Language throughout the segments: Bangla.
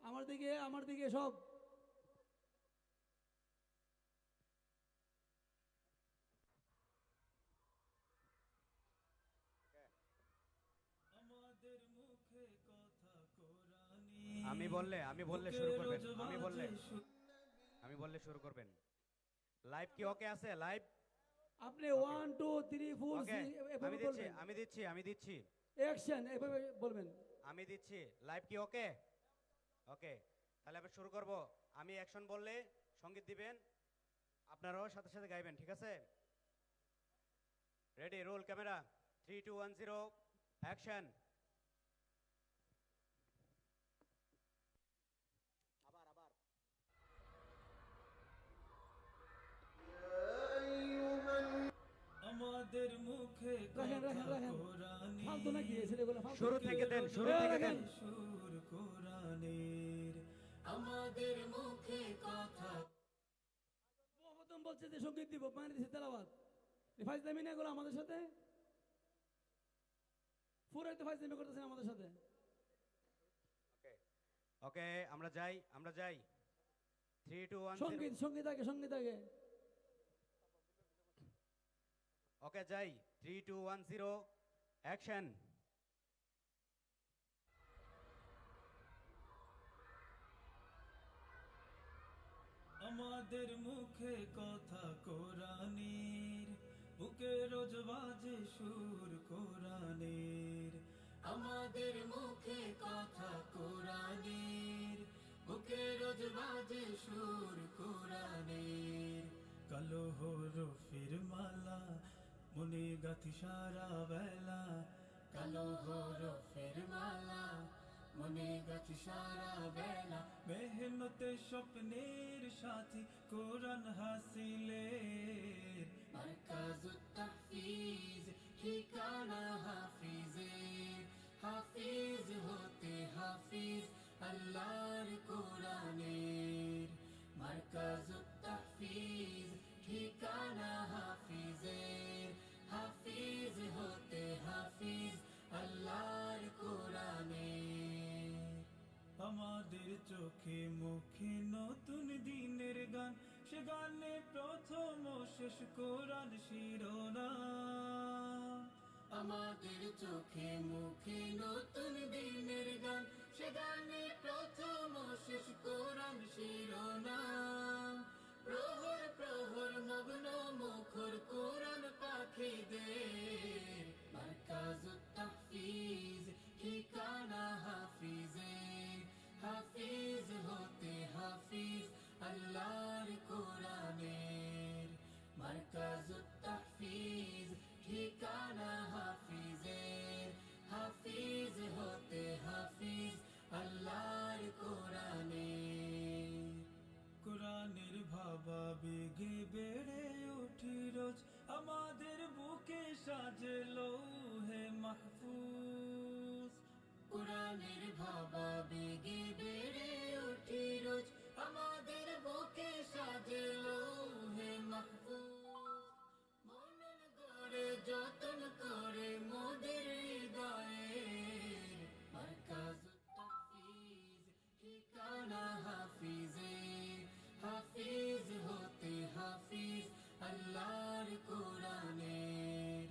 আমার দিকে সব। আমি বললে শুরু করবেন। আমি বললে শুরু করবেন। লাইভ কি ওকে আছে? লাইভ আপনি ওকে 1 2 3 4 ওকে। এভাবে আমি দিচ্ছি বলবেন। আমি দিচ্ছি আমি দিচ্ছি অ্যাকশন এভাবে বলবেন। আমি দিচ্ছি। লাইভ কি ওকে? ওকে, তাহলে আমি শুরু করব। আমি অ্যাকশন বললে সঙ্গীত দিবেন, আপনারাও সাথে সাথে গাইবেন, ঠিক আছে? Ready, roll camera, 3 2 1 0 action. আবার আবার আমাদের মুখে রাখেন রাখেন কথা রাখেন, ফালতু কোরআনের, নাকি ছেলেগুলো ফালতু শুরু নাকি? থেকে দেন, শুরু এ, থেকে রাখেন। দেন। সুর কোরআনের। আমাদের মুখে কথা। প্রথম বলছে যে সঙ্গীত দিব, মানে দিছে তেলাওয়াত। ফাইজলামি না এগুলো আমাদের সাথে, পুরো একটা ফাইজলামি করতেছেন আমাদের সাথে। ওকে ওকে, আমরা যাই আমরা যাই। 3 2 1 0 সঙ্গীত সঙ্গীত আগে, সঙ্গীত আগে। ওকে যাই। 3 2 1 0 অ্যাকশন। আমাদের মুখে কথা কোরআনের, বুকে রোজ বাজে সুর কোরআনের। আমাদের মুখে কথা কোরআনের, বুকে রোজ বাজে সুর কোরআনের। কালো হরফের মালা মনে গাথি সারা বেলা, কালো হরফের মালা মনে গাথি সারা বেলা। মেহনতে স্বপ্নের সাথী কোরআন হাসিলের, মারকাজুত তাহফিজ ঠিকানা হাফিজের। হাফিজ হতে হাফিজ আল্লাহর কোরআনের, মারকাজুত তাহফিজ ঠিকানা হাফিজের। হাফিজ হতে হাফিজ আল্লাহর কোরআনের। আমাদের চোখে মুখে নতুন দিনের গান, সে গানে প্রথম ও শেষ কোরআন শিরোনাম। আমাদের চোখে মুখে নতুন দিনের গান, সে গানে প্রথম ও শেষ কোরআন শিরোনাম। প্রহর প্রহর মগ্ন মুখর কোরআন পাখিদের, মারকাজুত তাহফিজ ঠিকানা হাফিজের। হাফিজ হতে হাফিজ আল্লাহর কোরআনের, মারকাজুত তাহফিজ ঠিকানা হাফিজের। হাফিজ হতে হাফিজ আল্লাহর কোরআনের। কোরআনের ভাবা বেগে বেড়ে উঠি রোজ, আমাদের বুকে সাজে লৌহে মাহফুজ। কোরআনের ভাবা বেগে বেড়ে উঠি রোজ, আমাদের বুকে সাজে লৌহে মাহফুজ। মনন করে যতন করে মোদের হৃদয়ের, মারকাজুত তাহফিজ ঠিকানা হাফিজের। হাফিজ হতে হাফিজ আল্লাহর কোরআনের,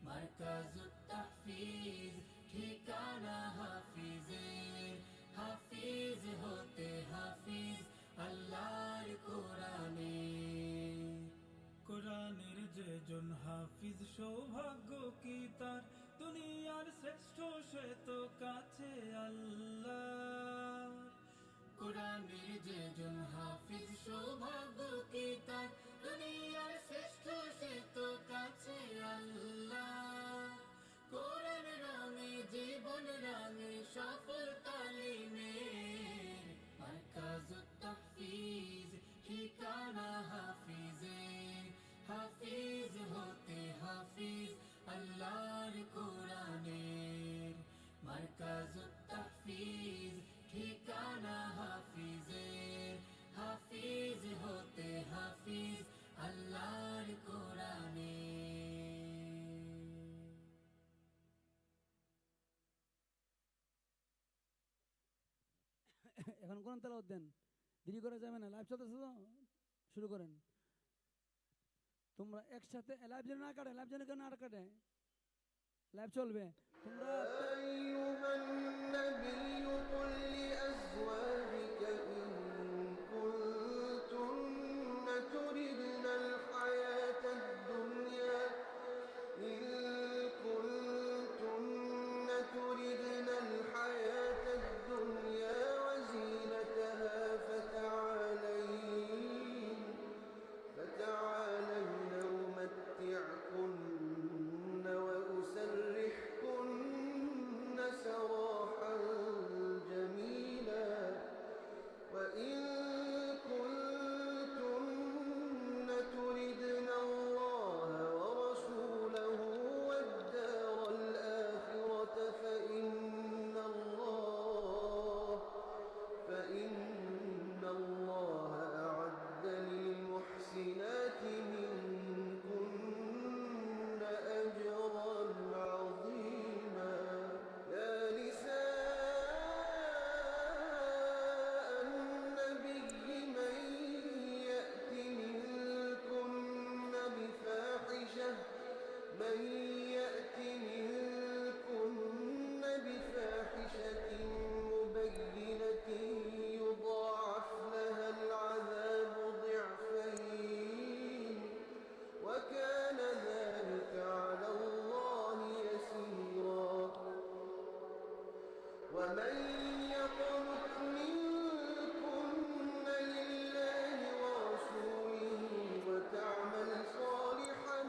মারকাজুত তাহফিজ ঠিকানা হাফিজের। হাফিজ হতে হাফিজ আল্লাহর কোরআনের। কোরআনের যেজন হাফিজ সৌভাগ্য কি তার, দুনিয়ার শ্রেষ্ঠ সে তো কাছে আল্লাহ। কোরআনের যেজন হাফিজ সৌভাগ্য কি তার, দুনিয়ার শ্রেষ্ঠ সে তো কাছে আল্লাহ। কোরআন রঙে জীবন রঙে সফল তালিমের, মারকাজুত তাহফিজ ঠিকানা হাফিজের। হাফিজ হতে হাফিজ আল্লাহর কোরআনের, মারকাজুত তাহফিজ ঠিকানা হাফিজের। হাফিজ এখন কোন তেলাওয়াত দেন, দেরি করা যাবে না, লাইভ চলতেছে তো, শুরু করেন। তোমরা একসাথে লাইভ যেন না কাটে, লাইভ যেন কেউ না কাটে, লাইভ চলবে। তোমরা أيها النبي قل لأزواجك إن كنتن تردن الحياة الدنيا إن كنتن تردن الحياة الدنيا وزينتها فتعالين أمتعكن وأسرحكن سراحا جميلا وإن كنتن تردن الله ورسوله والدار الآخرة فإن الله أعد للمحسنات منكن أجرا عظيما يا نساء النبي من يأت منكن بفاحشة مبينة يضاعف لها العذاب ضعفين وكان ذلك على الله يسيرا ومن يقنت منكن لله ورسوله وتعمل صالحا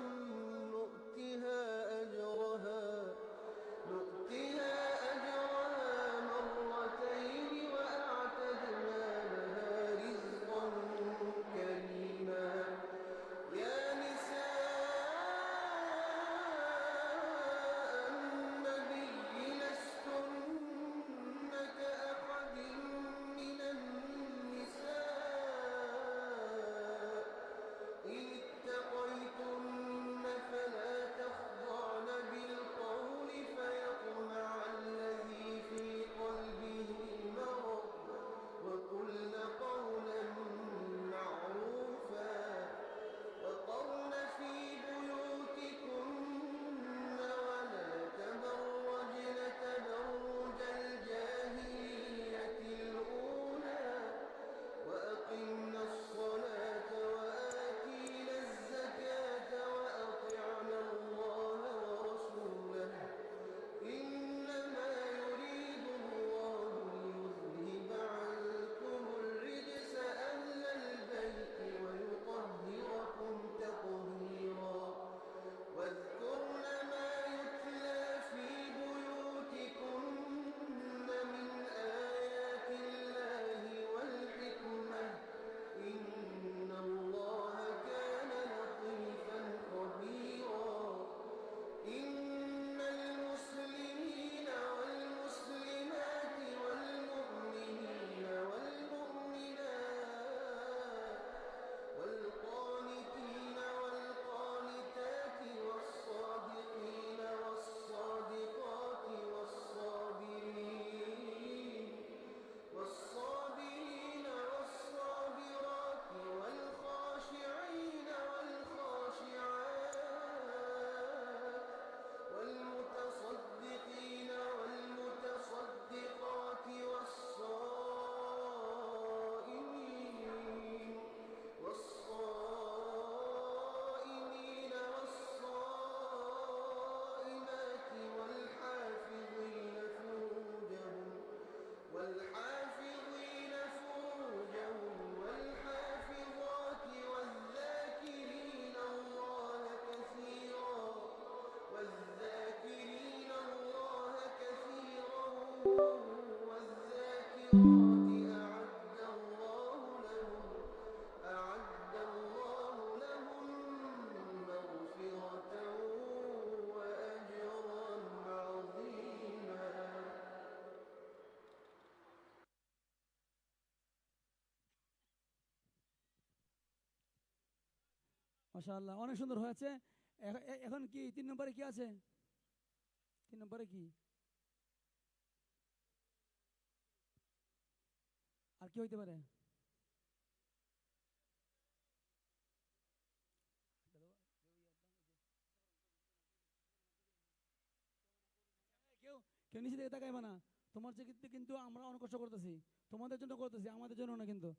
نؤتها أجرها مرتين وأعتدنا لها رزقا كريما يا نساء النبي لستن كأحد من النساء إن اتقيتن فلا تخضعن بالقول فيطمع الذي في قلبه مرض وقلن قولا معروفا وقرن في بيوتكن ولا تبرجن تبرج الجاهلية الأولى وأقمنا الصلاة وآتينا الزكاة وأطعنا الله ورسوله إنما يريد الله ليذهب عنكم الرجس أهل البيت ويطهركم تطهيرا واذكرن ما يتلى في بيوتكن من آيات الله والحكمة إن الله كان لطيفا خبيرا إن المسلمين والمسلمات والمؤمنين والمؤمنات والقانتين والقانتات والصادقين والصادقات والصابرين والصابرات والخاشعين والخاشعات والمتصدقين والمتصدقات والصائمين والصائمات والحافظين فروجهم والحافظات والذاكرين الله كثيرا والذاكرات أعد الله لهم مغفرة وأجرا عظيما মাশাআল্লাহ, অনেক সুন্দর হয়েছে। এখন কি 3 নম্বরে কি আছে? 3 নম্বরে কি? আর কি হইতে পারে? কেউ কেউ নিচে দিকে তাকাইবা না। তোমার যে কিন্তু আমরা অনেক কষ্ট করতেছি, তোমাদের জন্য করতেছি, আমাদের জন্য না কিন্তু।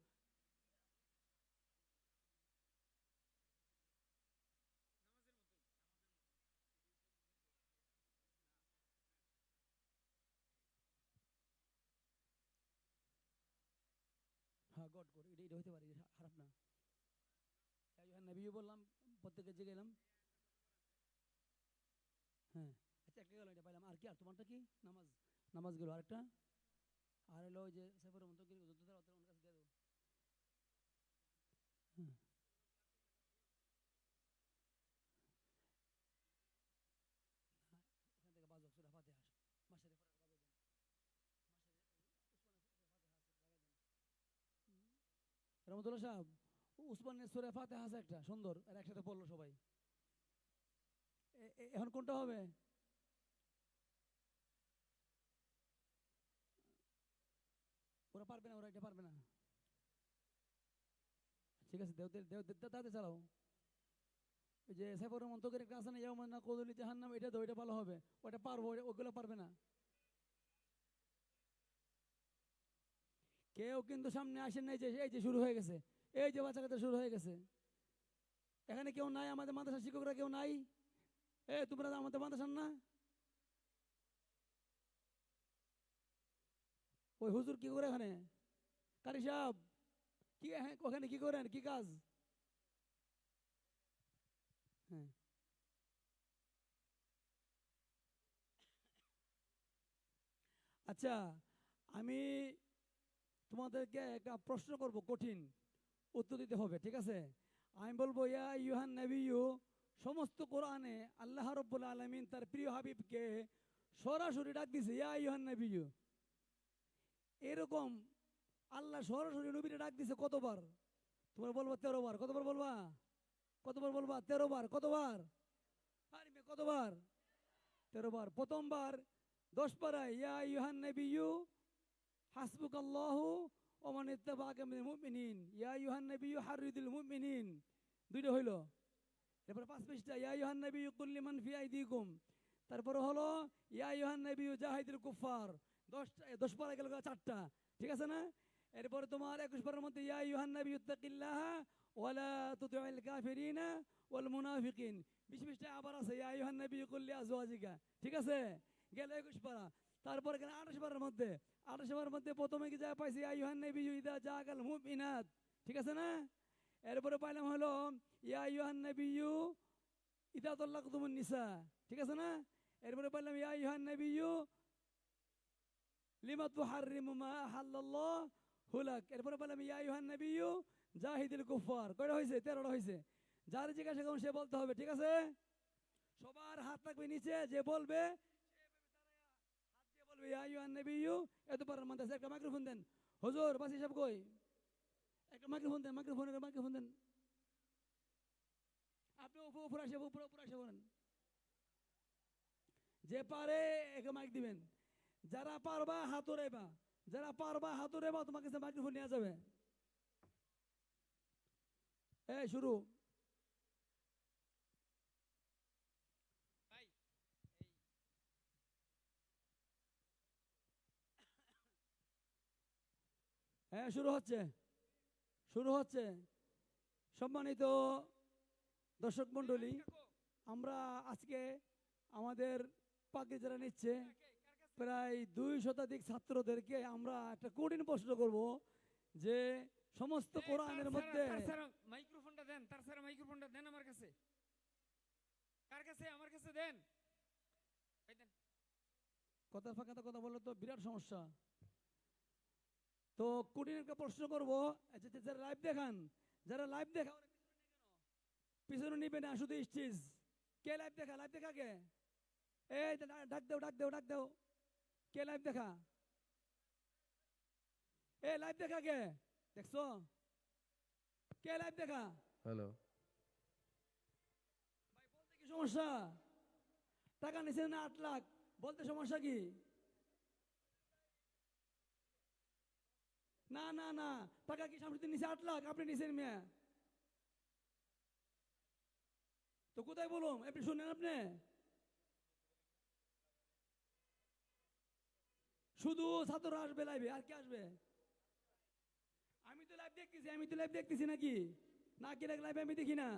হ্যাঁ, গড গড, এটা এটা হইতে পারে, এটা খারাপ না। নবীও বললাম, প্রত্যেকে যে গেলাম। হ্যাঁ, আচ্ছা একটা গেল, এটা পাইলাম। আর কি? আর তোমারটা কি? নামাজ, নামাজ গেল। আরেকটা আর হলো ওই যে সাইফুর রহমান, তো কি যত তারা ওদের কাছে দিয়ে দেবো। হ্যাঁ, ওখান থেকে বাজক সুরা ফাতিহা আসো, মাসের পরে বাজক দেন, মাসের উসমানের সুরা ফাতিহা আছে, লাগাই দেন। রহমতুল্লাহ সাহেব, উসমানের সুরা ফাতিহা আছে একটা সুন্দর, আর একসাথে পড়লো সবাই। এখন কোনটা হবে? ওরা পারবে না, ওরা এটা পারবে না। ঠিক আছে, দেও দেও দেও, তাতে চালাও। ওই যে সাইফুর রহমান তোকের একটা আছে না, ইয়াউমান নাকুদু লিজাহান্নাম, এটা দাও, এটা ভালো হবে। ওটা পারবো, ওগুলো পারবে না। কেউ কিন্তু সামনে আসেন নাই, যে এই যে শুরু হয়ে গেছে, এই যে বাচ্চা কাচ্চা শুরু হয়ে গেছে। এখানে কেউ নাই? আমাদের মাদ্রাসার শিক্ষকরা কেউ নাই? তোমরা আমাদের মাদ্রাসার না? ওই হুজুর কি করে এখানে? কারি সাহেব কি ওখানে কি করেন, কি কাজ? হ্যাঁ, আচ্ছা, আমি তোমাদেরকে একটা প্রশ্ন করব, কঠিন উত্তর দিতে হবে, ঠিক আছে? আমি বলবো, ইয়া আইয়ুহান নাবিয়্যু, সমস্ত কোরআনে আল্লাহ রাব্বুল আলামিন তার প্রিয় হাবিবকে সরাসরি ডাক দিছে, ইয়া আইয়ুহান নাবিয়্যু। এরকম আল্লাহ সরাসরি নবীরে ডাক দিছে কতবার? তোমরা বলবা 13 বার। কতবার বলবা? কতবার বলবা? 13 বার। কতবার? আরে মেয়ে, কতবার? 13 বার। প্রথমবার 10 পারায়, ইয়া আইয়ুহান নাবিয়্যু হাসবুকাল্লাহু ওয়া মান ইত্তাবাআকা মিনাল মুমিনিন, ইয়া আইয়ুহান নাবিয়্যু হাররিদিল মুমিনিন। দুইটা হইলো। এরপরে 5 পৃষ্ঠা, ইয়া আইয়ুহান নাবিয়্যু কুল লিমান ফি আইদিকুম। তারপরে হলো ইয়া আইয়ুহান নাবিয়্যু জাহিদুল কুফার। 10 পারা গেল 4টা, ঠিক আছে না? এরপরে তোমার 21 পারার মধ্যে ইয়া আইয়ুহান নাবিয়্যু ইত্তাকিল্লাহা ওয়া লা তুতিউল কাফিরিনা ওয়াল মুনাফিকিন। 20 পৃষ্ঠা আবার আছে, ইয়া আইয়ুহান নাবিয়্যু কুল লিআজওয়াজিকা, ঠিক আছে? গেল 21 পারা। তারপরে গেল 28 পারার মধ্যে। 28 পারার মধ্যে প্রথমে কি যা পাইছি, ইয়া আইয়ুহান নাবিয়্যু ইযা জাআকাল মুমিনাত, ঠিক আছে না? এরপরে পাইলাম হলো ইয়া আইয়ুহান নাবিয়্যু ইযা তাল্লাকতুমুন নিসা, ঠিক আছে না? এরপরে পাইলাম ইয়া আইয়ুহান নাবিয়্যু লিমা তুহাররিমু মা আহাল্লাল্লাহু লাক। এরপরে পাইলাম ইয়া আইয়ুহান নাবিয়্যু জাহিদুল কুফার। কয়টা হয়েছে? 13টা হয়েছে। যার জিজ্ঞাসা করুন সে বলতে হবে, ঠিক আছে? সবার হাত থাকবে নিচে, যে বলবে হাত দিয়ে বলবে ইয়া আইয়ুহান নাবিয়্যু। এত পারার মধ্যে আছে। একটা মাইক্রোফোন দেন হুজুর, বাসি সাহেব কই? একটা মাইক্রোফোন দেন, মাইক্রোফোন দেন। আপনি উপরে আসে বলেন, যে পারে একে মাইক দিবেন। যারা পারবা হাত উড়াইবা, যারা পারবা হাত উড়াইবা, তোমার কাছে মাইক্রোফোন নিয়ে যাবে। শুরু। শুরু হচ্ছে, শুরু হচ্ছে। সম্মানিত দর্শক মন্ডলী, আমরা আজকে আমাদের পাকে যারা নিচ্ছে প্রায় 2 শতাধিক ছাত্রদেরকে আমরা একটা কঠিন প্রশ্ন করব, যে সমস্ত কোরআনের মধ্যে মাইক্রোফোনটা দেন, তার স্যার মাইক্রোফোনটা দেন আমার কাছে। কার কাছে? আমার কাছে দেন। কথার ফাঁকাতে কথা বললে তো বিরাট সমস্যা। তো কঠিন একটা প্রশ্ন করবো, যারা লাইভ দেখান, যারা লাইভ দেখা পিছনে নিবে না, শুধু স্টেজ। কে লাইভ দেখা? লাইভ দেখা কে? ডাক দেও, ডাক দেও, ডাক দেও। কে লাইভ দেখা? লাইভ দেখা কে? দেখছো? কে লাইভ দেখা? হ্যালো, ভাই বলতে কি সমস্যা? টাকা নিছেন না 8 লাখ, বলতে সমস্যা কি? না না না, টাকা কি শামসুদ্দিন নিচে 8 লাখ, আপনি নিছেন মিয়া। তো কোথায় বলুন, আপনি শুনেন আপনি? শুধু ছাত্ররা আসবে লাইভে, আর কি আসবে? আমি তো লাইভ দেখতেছি নাকি? না কি লাইভে আমি দেখি না।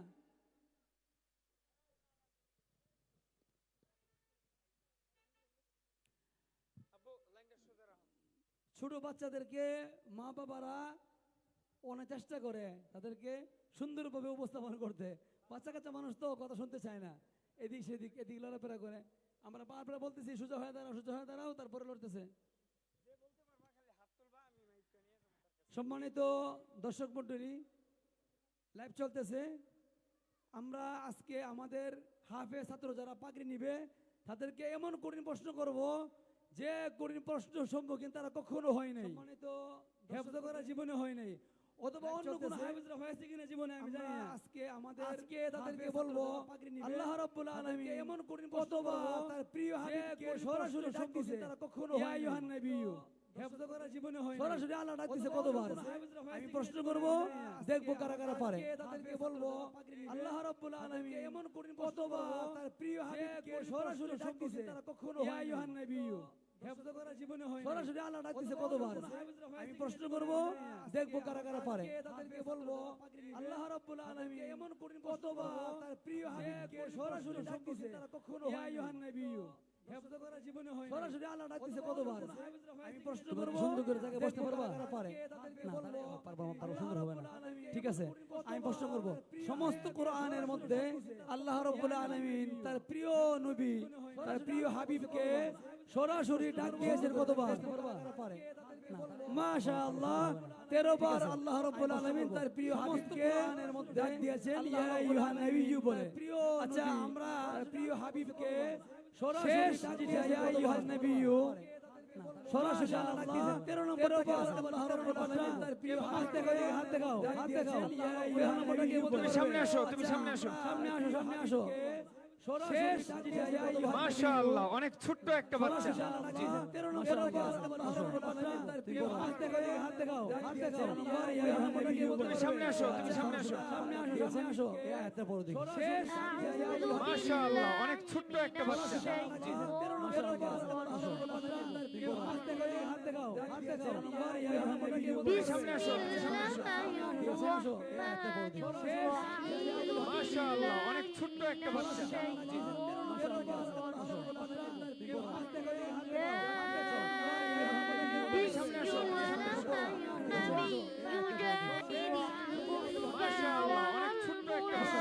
ছোট বাচ্চাদেরকে মা বাবারা অনেক চেষ্টা করে তাদেরকে সুন্দরভাবে উপস্থাপন করতে। বাচ্চা কাচ্চা মানুষ তো কথা শুনতে চায় না, এদিক সেদিক এদিক লড়াফেরা করে। আমরা বারবার বলতেছি সোজা হয়ে দাঁড়াও, সোজা হয়ে দাঁড়াও, তারপরে লড়তেছে। সম্মানিত দর্শক মণ্ডলী, লাইভ চলতেছে। আমরা আজকে আমাদের হাফেজ ছাত্র যারা পাগড়ি নিবে তাদেরকে এমন কঠিন প্রশ্ন করব যে কঠিন প্রশ্ন সম্মুখীন তারা কখনো হয় নাই, সম্মানিত হেফজ করা জীবনে হয় নাই, অথবা অন্য কোনো হাফেজরা হয়েছে কিনা জীবনে আমি জানি না। আজকে তাদেরকে বলবো আল্লাহ রাব্বুল আলামিন এমন কঠিন প্রশ্ন করব তার প্রিয় হাবিবকে সরাসরি ডাকতেছে, তারা কখনো ইয়া আইয়ুহান নাবিয়্যু, হেফজ করা জীবনে হয় না, সরাসরি আল্লাহ ডাকতেছে কতবার। আমি প্রশ্ন করব, দেখবো কারা কারা পারে। তাদেরকে বলবো আল্লাহ রাব্বুল আলামিন এমন কঠিন কতবার তার প্রিয় হাবিবকে সরাসরি ডাকতেছে, তারা কখনো ইয়া আইয়ুহান নাবিয়্যু, হেফজ করা জীবনে হয় না, সরাসরি আল্লাহ ডাকতেছে কতবার। আমি প্রশ্ন করব, দেখবো কারা কারা পারে। তাদেরকে বলবো আল্লাহ রাব্বুল আলামিন এমন কঠিন কতবার তার প্রিয় হাবিবকে সরাসরি ডাকতেছে, তারা কখনো ইয়া আইয়ুহান নাবিয়্যু, হেফজ করা জীবনে হয় না, সরাসরি আল্লাহ ডাকতেছে কতবার। আমি প্রশ্ন করব, সুন্দর করে জায়গায় বসতে পারবা? পারে না, পারবো সুন্দর হবে না। ঠিক আছে, আমি প্রশ্ন করব, সমস্ত কোরআনের মধ্যে আল্লাহ রাব্বুল আলামিন তার প্রিয় নবী, তার প্রিয় হাবিবকে সরাসরি ডাক দিয়েছেন কতবার? পারে মাশাআল্লাহ 13 বার আল্লাহ রাব্বুল আলামিন তার প্রিয় হাবিবকে ডাক দিয়েছেন ইয়া আইয়ুহান নাবিয়্যু বলে। আচ্ছা, আমরা প্রিয় হাবিবকে সরাসরি ডাক দিয়েছি ইয়া আইয়ুহান নাবিয়্যু, সরাসরি আল্লাহ ডাক দিয়েছেন 13 নম্বর থেকে আল্লাহ রাব্বুল আলামিন তার প্রিয় হাত দেখাও ইয়া আইয়ুহান নাবিয়্যু। তুমি সামনে আসো, তুমি সামনে আসো, সামনে আসো। শেষ। মাশাআল্লাহ, অনেক ছোট্ট একটা বাচ্চা। জি, তুমি সামনে আসো, তুমি সামনে আসো। মাশাআল্লাহ, অনেক ছোট্ট একটা বাচ্চা। জি, তুমি সামনে আসো, তুমি সামনে আসো। মাশাআল্লাহ, অনেক ছোট্ট একটা বাচ্চা। জি, তুমি সামনে আসো, তুমি সামনে আসো। মাশাআল্লাহ, অনেক ছোট্ট একটা বাচ্চা।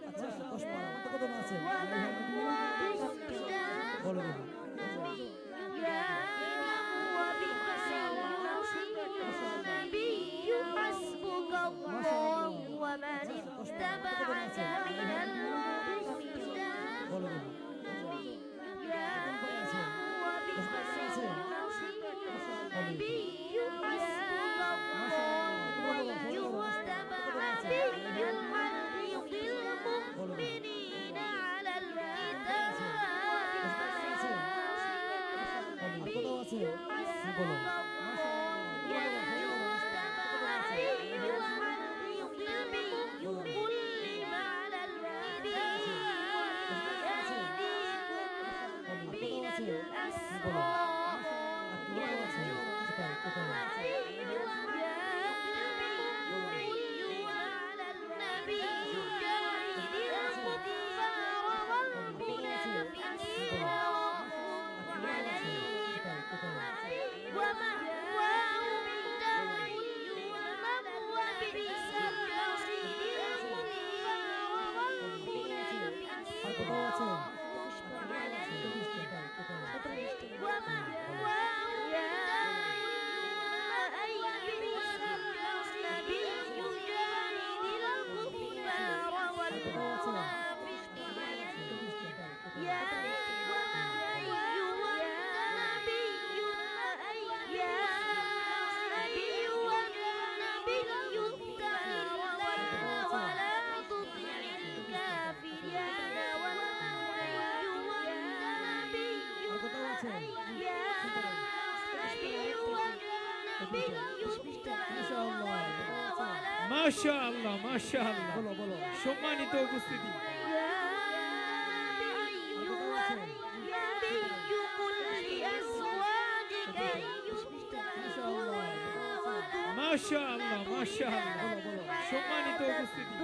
আচ্ছা, 10 বার কত আছে? বলো মাশাআল্লাহ মাশাআল্লাহ। বলো বলো সম্মানিত উপস্থিতি, মাশাআল্লাহ মাশাআল্লাহ। সম্মানিত উপস্থিতি,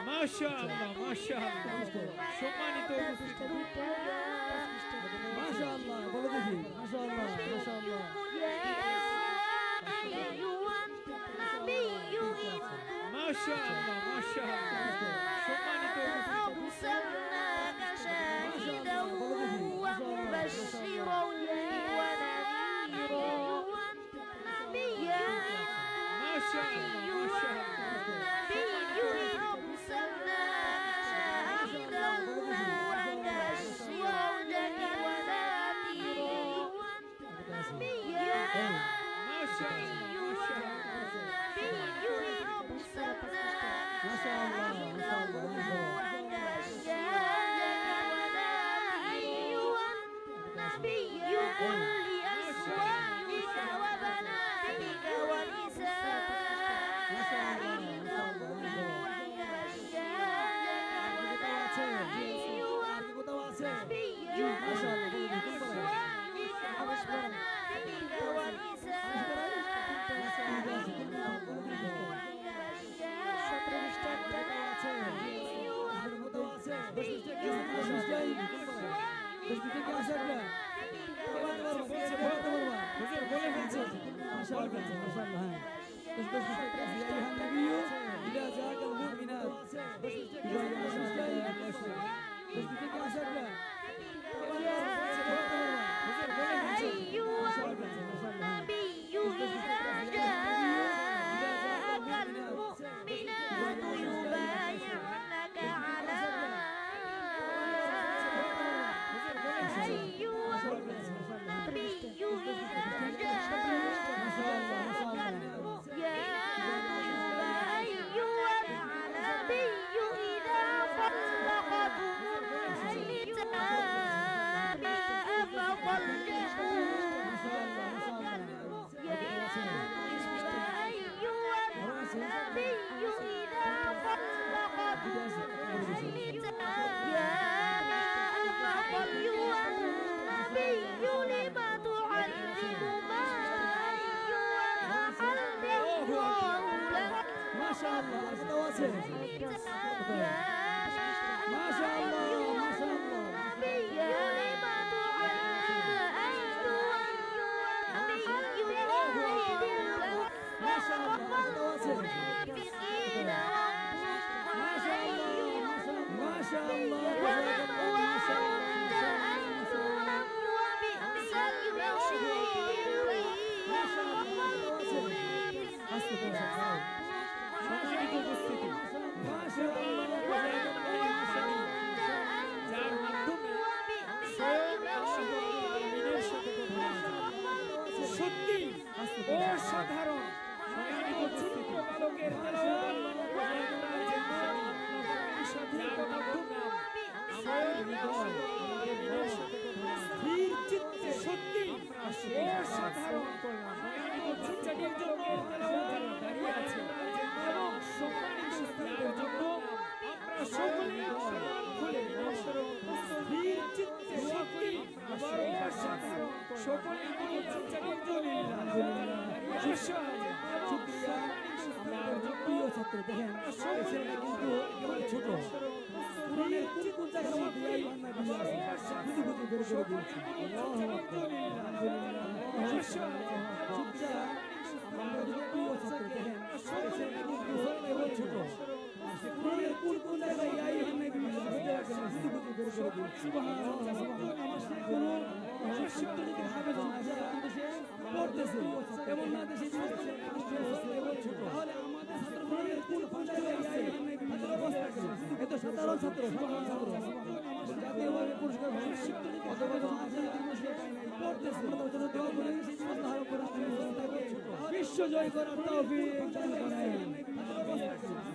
মাশাআল্লাহ মাশাআল্লাহ। সম্মানিত উপস্থিতি, মাশাআল্লাহ বলো দেখি মাশাআল্লাহ মাশাআল্লাহ মাশাআল্লাহ মাশাআল্লাহ। সম্মানিত উপস্থিতি, মাশাআল্লাহ মাশাআল্লাহ। কোথাও আছে মাশাআল্লাহ বলো দেখি কোন পাড়ায়? মাশাআল্লাহ কোথাও আছে মাশাআল্লাহ মাশাআল্লাহ মাশাআল্লাহ কোথাও আছে সম্মানিত উপস্থিতি, যার মাধ্যমে স্বয়ং আল্লাহ আমিনের সাথে কথা বলেছেন। সত্যি অসাধারণ। সম্মানিত উপস্থিতি, বালকের তেলাওয়াত যার মাধ্যমে স্বয়ং হৃদয় আমিনের সাথে কথা বলেছেন। স্থির চিত্তে সত্যি অসাধারণ। সম্মানিত বাচ্চাটির জন্য তেলাওয়াত দাঁড়িয়ে আছে এবং সম্মানিত উস্তাদের জন্য আমরা সকলে প্রাণ খুলে স্থির চিত্তে দোয়া করি। আবার অসাধারণ। সকলে মিলে বাচ্চাটির জন্য শুকরিয়া আমাদের প্রিয় ছাত্র দেখেন এই ছেলেটা কিন্তু একেবারে ছোট কোরআনের কোন জায়গার মধ্যে এই বান্না গুলো আছে খুঁজে খুঁজে বের করে দিয়েছি আল্লাহু আকবার আলহামদুলিল্লাহ শুকরিয়া আমাদের প্রিয় ছাত্র দেখেন এই ছেলেটা কিন্তু একেবারে ছোট কোরআনের কোন জায়গায় এই বান্না গুলো আছে খুঁজে খুঁজে বের করে দিয়েছি সুবহানাল্লাহ আমার সে কোনো শিক্ষক থেকে হাফেজ আছে কিন্তু সে পড়তেছে এমন না দেশে তাহলে আমাদের ছাত্রদের কোন জায়গায় তাদের অবস্থা এত সাধারণ ছাত্র জাতীয়ভাবে পুরস্কার পড়তেছে বিশ্ব জয় করার তৌফিক দান করেন।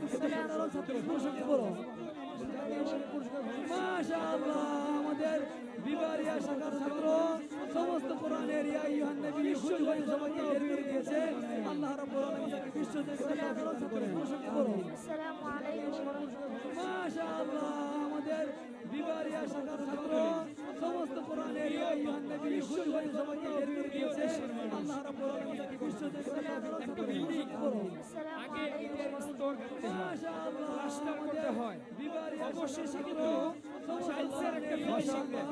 এত সাধারণ ছাত্র পুরস্কার বড় মাশাআল্লাহ, আমাদের বিবারিয়া শাখার ছাত্র সমস্ত কোরআনের ইয়া আইয়ুহান নবী খুশি হয়ে সবাইকে বের করে দিয়েছে। আল্লাহ রাব্বুল আলামিন তাকে বিশ্বজয়ী দান করেন। আসসালামু আলাইকুম ওয়া রাহমাতুল্লাহ। মাশাআল্লাহ, আমাদের বিবারিয়া শাখার ছাত্র সমস্ত কোরআনের ইয়া আইয়ুহান নবী খুশি হয়ে সবাইকে বের করে দিয়েছে। আল্লাহ রাব্বুল আলামিন তাকে বিশ্বজয়ী দান করেন। আগে ইটের স্তর করতে হয়, মাশাআল্লাহ, প্লাস্টার করতে হয়, বিবারিয়া অবশেষে কিন্তু টাইলসের একটা ফিনিশিং দেয়।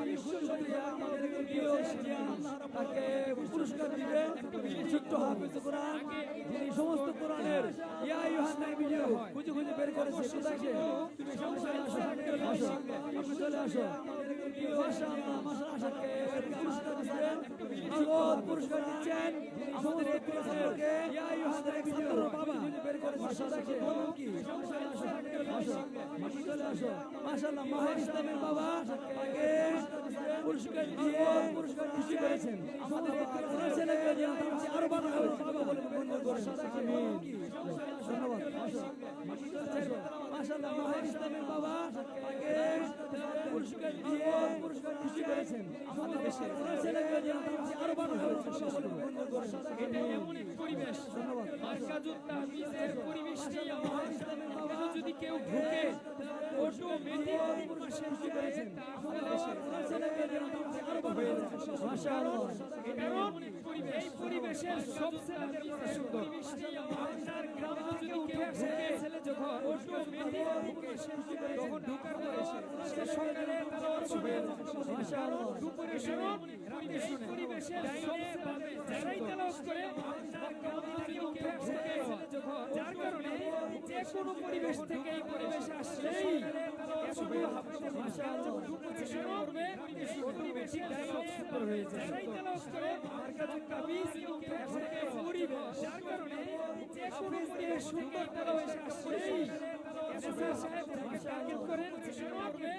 তাকে পুরস্কার দিবেন ছোট্ট হাফেজ কোরআন, যিনি সমস্ত কোরআনের ইয়া আইয়ুহান নবী খুঁজে খুঁজে বের করেছে। কোথায় সে? তুমি সামনে চলে আসো, আপনি চলে আসো। মাশাআল্লাহ, মাশাআল্লাহ, পুরস্কার দিবেন, নগদ পুরস্কার দিচ্ছেন আমাদের এই কোরআনকে ইয়া আইয়ুহান নবী বাবা বের করেছে। মাশাআল্লাহ, কি আপনি চলে আসো। মাশাআল্লাহ, মাহের ইসলামের বাবা তাকে পুরস্কার দিয়ে পুরস্কার খুশি করেছেন। আমাদের এই কোরআনের ছেলেকে যেন আরো ভালো হবে বাবা বলে মঞ্জুর করেন। আমিন, ধন্যবাদ। মাশাআল্লাহ, মাহের ইসলামের বাবা তাকে পুরস্কার দিয়ে পুরস্কার খুশি করেছেন। আমাদের দেশের কোরআনের ছেলেকে যেন আরো ভালো হবে বাবা বলে মঞ্জুর করেন। এটা এমন এক পরিবেশ, ধন্যবাদ। মার্কাজুত তাহফিজের পরিবেশটাই এমন, এখানে যদি কেউ ঢুকে অটোমেটিক মাসের করেছেন আমাদের দেশের ছেলেকে যেন আরো ভালো হয়ে যাচ্ছে। মাশাআল্লাহ, কারণ এই পরিবেশের সব ছেলেদের মতো সুন্দর। আপনার গ্রামে যদি কেউ ঢুকে ছেলে যখন অটোমেটিক তখন ঢুকার পরে সে সকালে তালাওয়াত হয়ে যাচ্ছে। মাশাআল্লাহ, দুপুরে শুনুন, রাতে শুনুন, পরিবেশের ডাইনে বামে যারাই তেলাওয়াত করে আপনার গ্রামে কেউ উঠে আসে যখন, যার কারণে যে কোনো পরিবেশ থেকে এই পরিবেশে আসলেই এতগুলো হাফেজের মাশাআল্লাহ দুপুরে শুরু করবে, অটোমেটিক ডায়ালগ সুন্দর হয়ে যায়। যারাই তেলাওয়াত করে মার্কাজুত তাহফিজ উঠে আসে পরিবেশ, যার কারণে যে কোনো পরিবেশ সুন্দর তেলাওয়াত আসলেই এসএসআর সাহেব টার্গেট করেন শুরু করবে,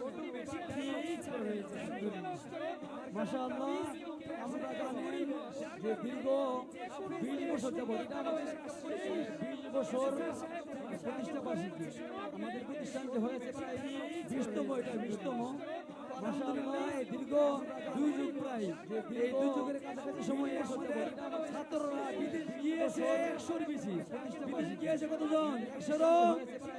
অটোমেটিক ডায়ালগ সুন্দর হয়ে যায়। যারাই তেলাওয়াত করে মাশাআল্লাহ, আমরা জানি যে দীর্ঘ 20 বছর যাবত, এটা আমাদের 20 বছর প্রতিষ্ঠা বার্ষিকী। আমাদের প্রতিষ্ঠানটি হয়েছে প্রায় 20তম, এটা 20তম। মাশাআল্লাহ, এই দীর্ঘ 2 যুগ প্রায়, এই 2 যুগের কাছাকাছি সময়ে ছাত্ররা বিদেশ গিয়েছে 100-র বেশি। বিদেশ গিয়েছে কতজন? 100-রও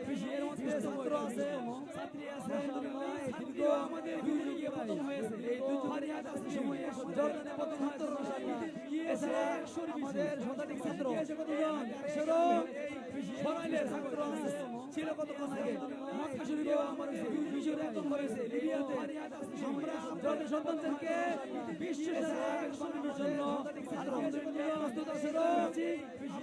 বেশি। এর মধ্যে ছাত্র আছে, ছাত্রী আছে। মাশাআল্লাহ, এই দীর্ঘ আমাদের 2 যুগে প্রথম হয়েছে। এই 2 যুগের কাছাকাছি সময়ে জর্দানে প্রথম ছাত্ররা গিয়েছে 100-র আমাদের শতাধিক ছাত্র গিয়েছে কতজন? 100-রও বেশি। সরাইলের ছাত্র ছিল কতক্ষণ আগে, মক্কা শরীফেও আমাদের মিশরে একদম করেছে, লিবিয়াতে। আমরা জর্দান সন্তানদেরকে বিশ্ব সেরা বানানোর জন্য আলহামদুলিল্লাহ প্রস্তুত আছি।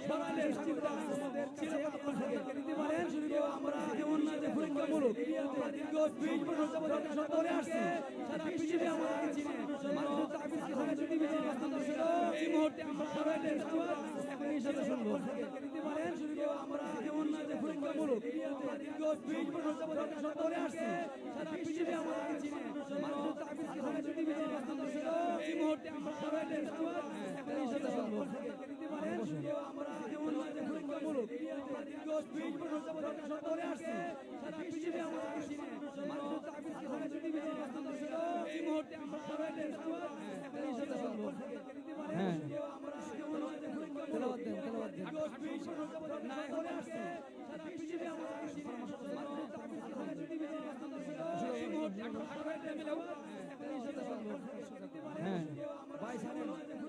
সরাইলের ছাত্ররা আমাদের ছিল কতক্ষণ আগে নিতে পারেন। শরীফেও আমরা যেমন না যে পরীক্ষামূলক আমরা দীর্ঘ 20 বছর যাবত জর্দান সন্তানে আসছি, সারা বিশ্বে আমাদেরকে চিনে। মার্কাজুত তাহফিজকে সারা পৃথিবীতে প্রস্তুত ছিল। এই মুহূর্তে আমরা সরাইলের ছাত্ররা এখন এই সাথে শুনবো নিতে পারেন। শরীফেও আমরা যেমন না যে পরীক্ষামূলক আমরা দীর্ঘ 20 বছর যাবত জর্দান সন্তানে আসছি, সারা পৃথিবীতে আমাদেরকে চিনে। মার্কাজুত তাহফিজকে সারা পৃথিবীতে প্রস্তুত ছিল। এই মুহূর্তে আমরা সরাইলের ছাত্ররা এখন এই সাথে শুনবো নিতে পারেন। শরীফেও আমরা যেমন না যে পরীক্ষামূলক আমরা দীর্ঘ 20 বছর যাবত জর্দান সন্তানে আসছি, সারা পৃথিবীতে আমাদেরকে চিনে। মার্কাজুত তাহফিজকে সারা পৃথিবীতে প্রস্তুত ছিল। এই মুহূর্তে আমরা সরাইলের ছাত্ররা এখন এই সাথে শুনবো নিতে পারেন। শরীফেও আমরা যেমন না যে পরীক্ষামূলক তেলাওয়াত দেন। 20 বছর যাবত না করে আসছি, সারা পৃথিবীতে আমাদেরকে চিনে। মার্কাজুত তাহফিজকে সারা পৃথিবীতে প্রস্তুত ছিল। এই মুহূর্তে আমরা সরাইলের মিলাও এখন এই সাথে শুনবো নিতে পারেন। শরীফেও আমরা ভাই সাহেব তেলাওয়াত দেন।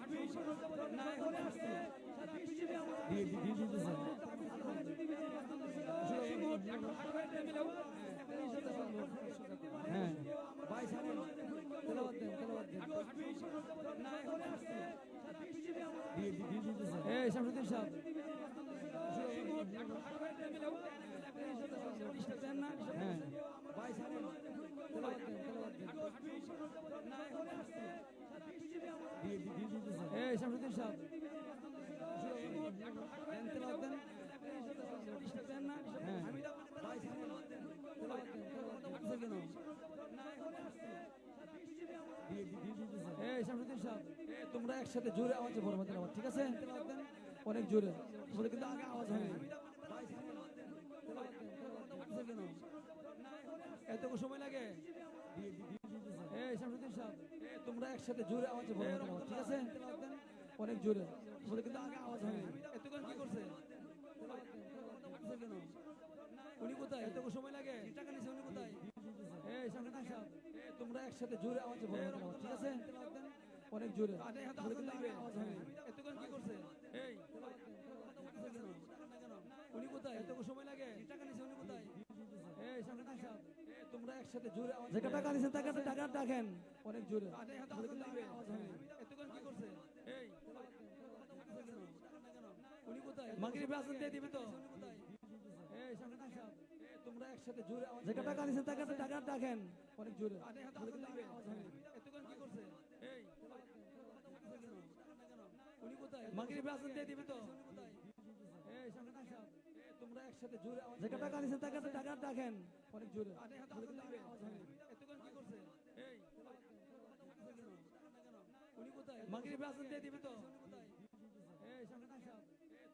20 বছর যাবত না করে আসছি, সারা পৃথিবীতে আমাদেরকে চিনে। মার্কাজুত তাহফিজকে সারা পৃথিবীতে প্রস্তুত ছিল। এই মুহূর্তে আমরা সরাইলের মিলাও এখন এই সাথে শুনবো নিতে পারেন। শরীফেও আমরা ভাই সাহেব তেলাওয়াত দেন। 20 বছর যাবত না করে আসছি, সারা পৃথিবীতে আমাদেরকে চিনে। এই শামসুদ্দিন সাহেব এই মুহূর্তে আমরা সরাইলের মিলাও এখন এই সাথে শুনবো দেন না। ভাই সাহেব তেলাওয়াত দেন। 20 বছর যাবত না করে আসছি, সারা পৃথিবীতে আমাদেরকে চিনে। এই শামসুদ্দিন সাহেব এই মুহূর্তে আমরা সরাইলের মিলাও এখন এই সাথে শুনবো দেন না। আমি তো আপনাদের ভাই সাহেব তেলাওয়াত দেন। এই শামসুদ্দিন সাহেব, তোমরা একসাথে জোরে আওয়াজে বলবো তেলাওয়াত, ঠিক আছে? তেলাওয়াত দেন অনেক জোরে, তোমাদের কিন্তু আগে আওয়াজ হয় না। এতক্ষণ সময় লাগে এই শামসুদ্দিন সাহেব তোমরা একসাথে জোরে আওয়াজে বলো ঠিক আছে অনেক জোরে তোমাদের কিন্তু আগে আওয়াজ হয় এতক্ষণ কি করছে কেন উনি কোথায় এতক্ষণ সময় লাগে টাকা নিছে উনি কোথায় এই শামসুদ্দিন সাহেব তোমরা একসাথে জোরে আওয়াজে বলো ঠিক আছে অনেক জোরে তোমাদের কিন্তু আগে আওয়াজ হয় এতক্ষণ কি করছে এই উনি কোথায় এতক্ষণ সময় লাগে টাকা নিছে উনি কোথায় এই শামসুদ্দিন সাহেব তোমরা একসাথে জোরে আওয়াজ যে টাকা নিছেন টাকা ডাকেন অনেক জোরে তোমাদের কিন্তু আগে আওয়াজ হয় এতক্ষণ কি করছে এই উনি কোথায় মাগরিব আজান দিয়ে দিবে তো এই শামসুদ্দিন সাহেব তোমরা একসাথে জোরে আওয়াজ যে টাকা নিছেন টাকা ডাকেন অনেক জোরে তোমাদের কিন্তু আগে আওয়াজ হয় এতক্ষণ কি করছে এই উনি কোথায় মাগরিব আজান দিয়ে দিবে তো এই শামসুদ্দিন সাহেব তোমরা একসাথে জোরে আওয়াজ যে টাকা নিছেন টাকা ডাকেন অনেক জোরে তোমাদের কিন্তু আগে আওয়াজ হয় এতক্ষণ কি করছে এই উনি কোথায় মাগরিব আজান দিয়ে দিবে তো এই শামসুদ্দিন সাহেব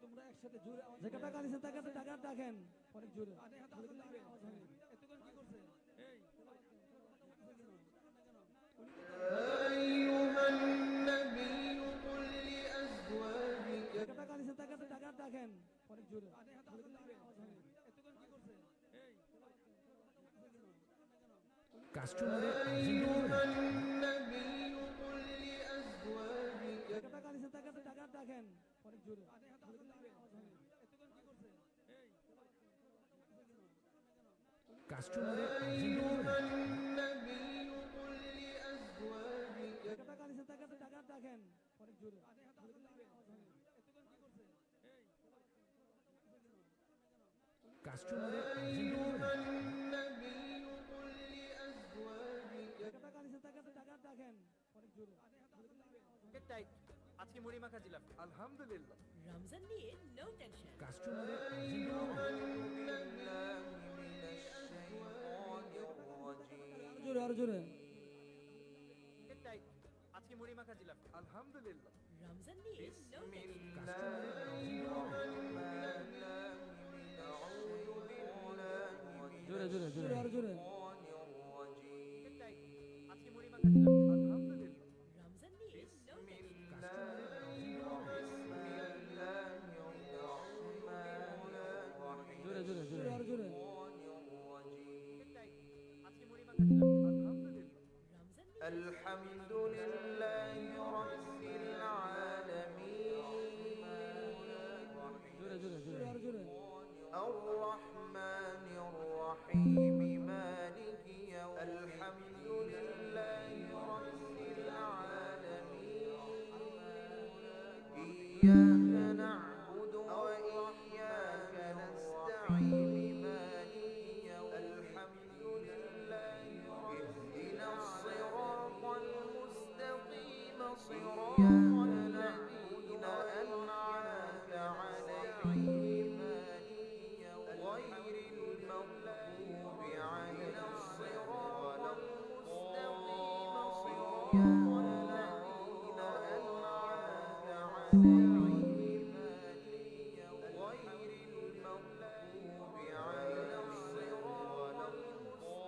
তোমরা একসাথে জোরে আওয়াজ যে টাকা নিছেন টাকা ডাকেন অনেক জোরে তোমাদের কিন্তু আগে আওয়াজ হয় এতক্ষণ কি করছে এই أيها النبي قل لأزواجك টাকা নিছেন টাকা ডাকেন অনেক জোরে তোমাদের কিন্তু আগে আওয়াজ হয় এতক্ষণ কি করছে এই কাস্টমারের أيها النبي قل لأزواجك টাকা নিছেন টাকা ডাকেন অনেক জোরে তোমাদের কিন্তু আগে আওয়াজ হয় এতক্ষণ কি করছে এই কাস্টমারের أيها النبي قل لأزواجك টাকা নিছেন টাকা ডাকেন অনেক জোরে তোমাদের কিন্তু আগে আওয়াজ হয় এতক্ষণ কি করছে এই কাস্টমারের أيها النبي قل لأزواجك টাকা নিছেন টাকা ডাকেন অনেক জোরে তোমাদের কিন্তু আগে আওয়াজ হয় টাইট আজকে মুড়ি মাখা জিলাপি আলহামদুলিল্লাহ রমজান নিয়ে নো টেনশন কাস্টমারের জোরে আর জোরে টাইট আজকে মুড়ি মাখা জিলাপি আলহামদুলিল্লাহ রমজান নিয়ে নো টেনশন জোরে আর জোরে টাইট আজকে মুড়ি মাখা জিলাপি আলহামদুলিল্লাহ রমজান নিয়ে নো টেনশন জোরে আর জোরে টাইট আজকে মুড়ি মাখা জিলাপি আলহামদুলিল্লাহ রমজান الحمد لله رب العالمين জোরে আর জোরে الرحمن الرحيم مالك يوم الحمد لله رب العالمين إياك نعبد وإياك نستعين مالك يوم الحمد لله اهدنا الصراط المستقيم صراط الذين أنعمت عليهم غير المغضوب عليهم الصراط المستقيم صراط الذين أنعمت عليهم غير المغضوب عليهم الصراط المستقيم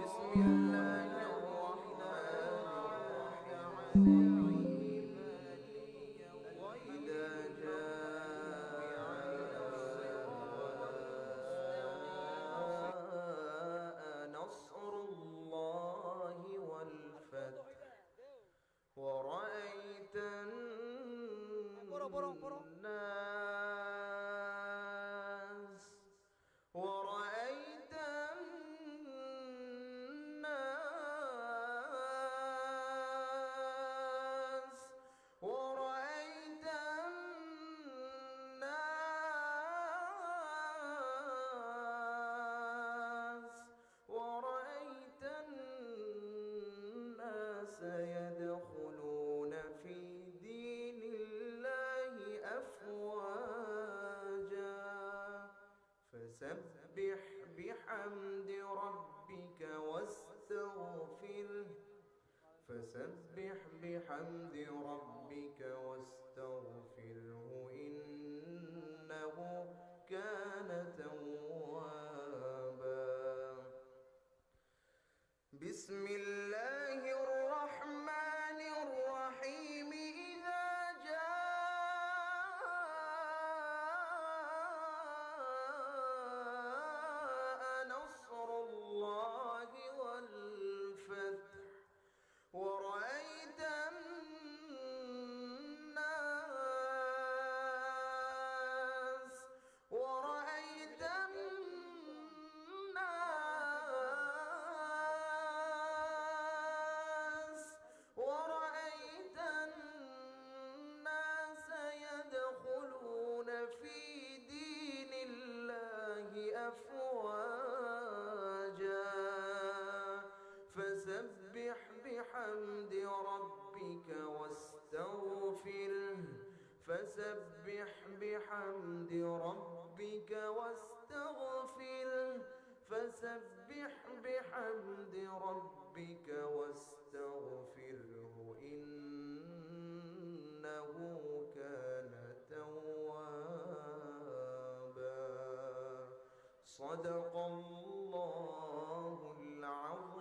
بسم الله الرحمن الرحيم وإذا جاء نصر الله والفتح ورأيت الناس ورأيت الناس ورأيت الناس ورأيت الناس يدخلون في دين الله أفواجا فسبح بحمد ربك واستغفره فسبح بحمد ربك واستغفره إنه كان توابا أفواجا فسبح بحمد ربك واستغفره فسبح بحمد ربك واستغفره فسبح بحمد ربك واستغفره إنه كان توابا صدق الله العظيم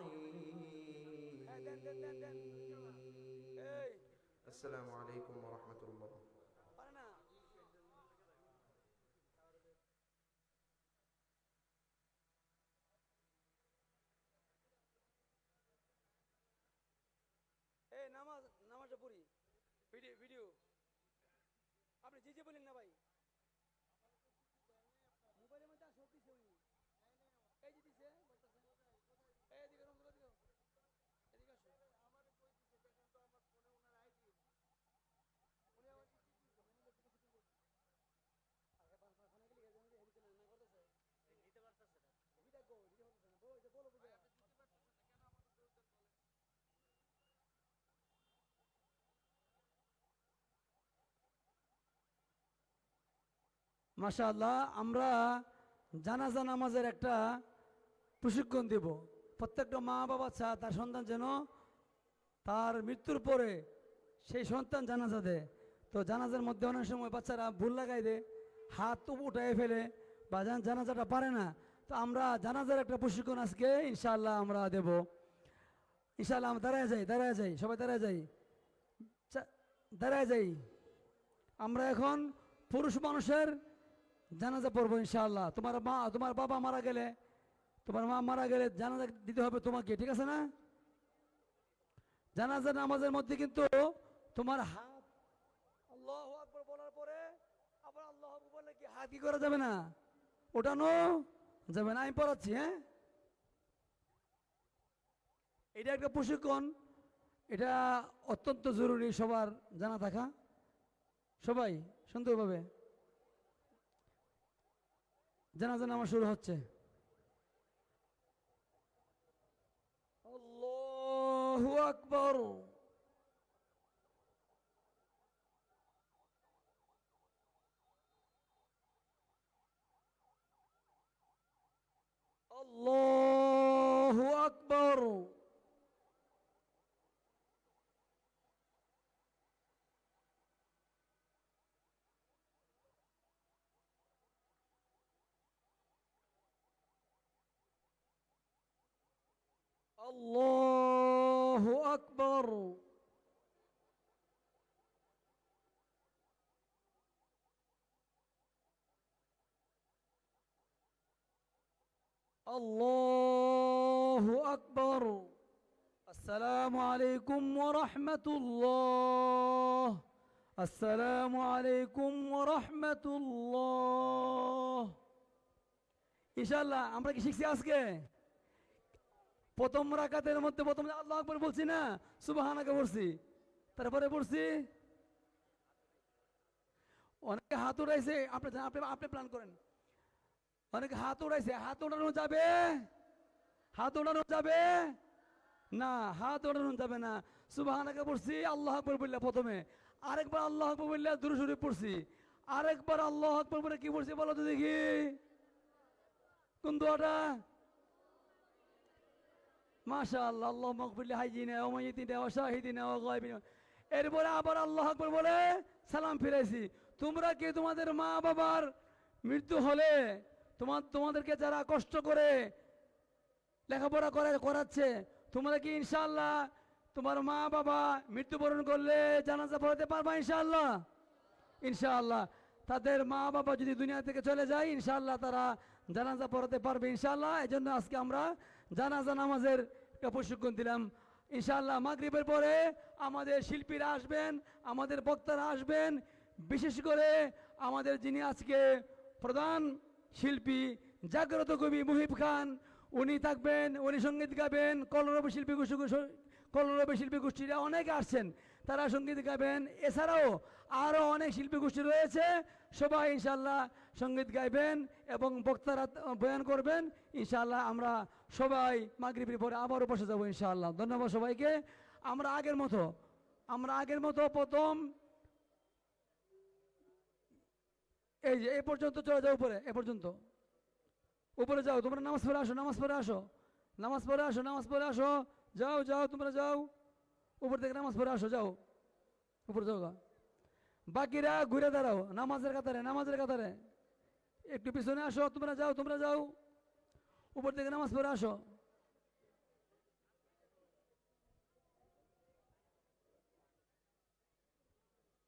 السلام عليكم ورحمة الله এই নামাজটা পড়ি ভিডিও আপনি যে বলেন না ভাই মোবাইলের মধ্যে সব দিছে উনি এই যে দিছে এইদিকে রমজান দিকে এদিকে আসো আমারে কই দিছে দেখেন তো আমার ফোনে ওনার আইডি উনি আমার কি আগে ফোনে গেলে গেছে উনি হেল্প না করতেছে নিতে পারতেছে না এটা গো দিতে হচ্ছে না বলো বলো বুঝা দিতে পারতেছে না কেন আমার দরকার বলে মাশাআল্লাহ আমরা জানাজা নামাজের একটা প্রশিক্ষণ দেব প্রত্যেকটা মা বাবা চা তার সন্তান যেন তার মৃত্যুর পরে সেই সন্তান জানাজা দেয় তো জানাজার মধ্যে অনেক সময় বাচ্চারা ভুল লাগাই দেয় হাত তো উঠায় ফেলে বা জানাজাটা পারে না তো আমরা জানাজার একটা প্রশিক্ষণ আজকে ইনশাআল্লাহ আমরা দেব ইনশাআল্লাহ আমরা দাঁড়ায় যাই সবাই দাঁড়ায় যাই আমরা এখন পুরুষ মানুষের জানাজা পড়বো ইনশাআল্লাহ তোমার বাবা মারা গেলে তোমার মা মারা গেলে জানাজা দিতে হবে তোমাকে ঠিক আছে না জানাজা নামাজের মধ্যে কিন্তু তোমার হাত আল্লাহু আকবার বলার পরে আবার আল্লাহু আকবার বললে কি হাত কি করা যাবে না ওঠানো যাবে না আমি পড়াচ্ছি হ্যাঁ এটা একটা প্রশিক্ষণ এটা অত্যন্ত জরুরি সবার জানা থাকা সবাই সুন্দরভাবে জানাজা নামাজ শুরু হচ্ছে আল্লাহু আকবার আল্লাহু আকবার আল্লাহু আকবার আল্লাহু আকবার আসসালামু আলাইকুম ওয়া রাহমাতুল্লাহ আসসালামু আলাইকুম ওয়া রাহমাতুল্লাহ ইনশাআল্লাহ আমরা কি শিখছি আজকে প্রথম রাকাতের মধ্যে প্রথমে আল্লাহু আকবার বলছি না সুবহানাকে বলছি তারপরে বলছি অনেকে হাত উঠাইছে আপনি প্ল্যান করেন অনেকে হাত উঠাইছে হাত উঠানো যাবে না হাত উঠানো যাবে না সুবহানাকে পড়ছি আল্লাহু আকবার বললা প্রথমে আরেকবার আল্লাহু আকবার বললা দুরূদ শরীফ পড়ছি আরেকবার আল্লাহু আকবার বলে কি পড়ছি বলো তো দেখি কোন দোয়াটা মাশাআল্লাহ আল্লাহুম্মা ইগফির লিহাইয়িনা ওয়া মাইয়িতিনা ওয়া শাহিদিনা ওয়া গায়বিনা এরপরে আবার আল্লাহু আকবার বলে সালাম ফিরাইছি তোমরা কি তোমাদের মা বাবার মৃত্যু হলে তোমাদেরকে যারা কষ্ট করে লেখাপড়া করাচ্ছে তোমরা কি ইনশাআল্লাহ তোমার মা বাবা মৃত্যুবরণ করলে জানাজা পড়াতে পারবা ইনশাআল্লাহ ইনশাআল্লাহ তাদের মা বাবা যদি দুনিয়া থেকে চলে যায় ইনশাআল্লাহ তারা জানাজা পড়াতে পারবে ইনশাআল্লাহ এজন্য আজকে আমরা জানাজা নামাজের একটা প্রশিক্ষণ দিলাম ইনশাআল্লাহ মাগরিবের পরে আমাদের শিল্পীরা আসবেন আমাদের বক্তারা আসবেন বিশেষ করে আমাদের যিনি আজকে প্রধান শিল্পী জাগ্রত কবি মুহিব খান উনি থাকবেন উনি সঙ্গীত গাবেন কলরব শিল্পী গোষ্ঠীরা অনেকে আসছেন তারা সঙ্গীত গাইবেন। এছাড়াও আরও অনেক শিল্পী গোষ্ঠী রয়েছে, সবাই ইনশাল্লাহ সঙ্গীত গাইবেন এবং বক্তারা বয়ান করবেন। ইনশাল্লাহ আমরা সবাই মাগরিবের পরে আবারও বসে যাবো ইনশাআল্লাহ। ধন্যবাদ সবাইকে। আমরা আগের মতো প্রথম এই যে এ পর্যন্ত চলে যাও, উপরে এ পর্যন্ত উপরে যাও, তোমরা নামাজ পড়ে আসো, নামাজ পড়ে আসো, নামাজ পড়ে আসো, নামাজ পড়ে আসো, যাও যাও তোমরা যাও, উপর থেকে নামাজ পড়ে আসো, যাও উপরে যাও গা। বাকিরা ঘুরে দাঁড়াও নামাজের কাতারে, নামাজের কাতারে একটু পিছনে আসো, তোমরা যাও, তোমরা যাও, উপর থেকে নামাজ পড়ে আসো।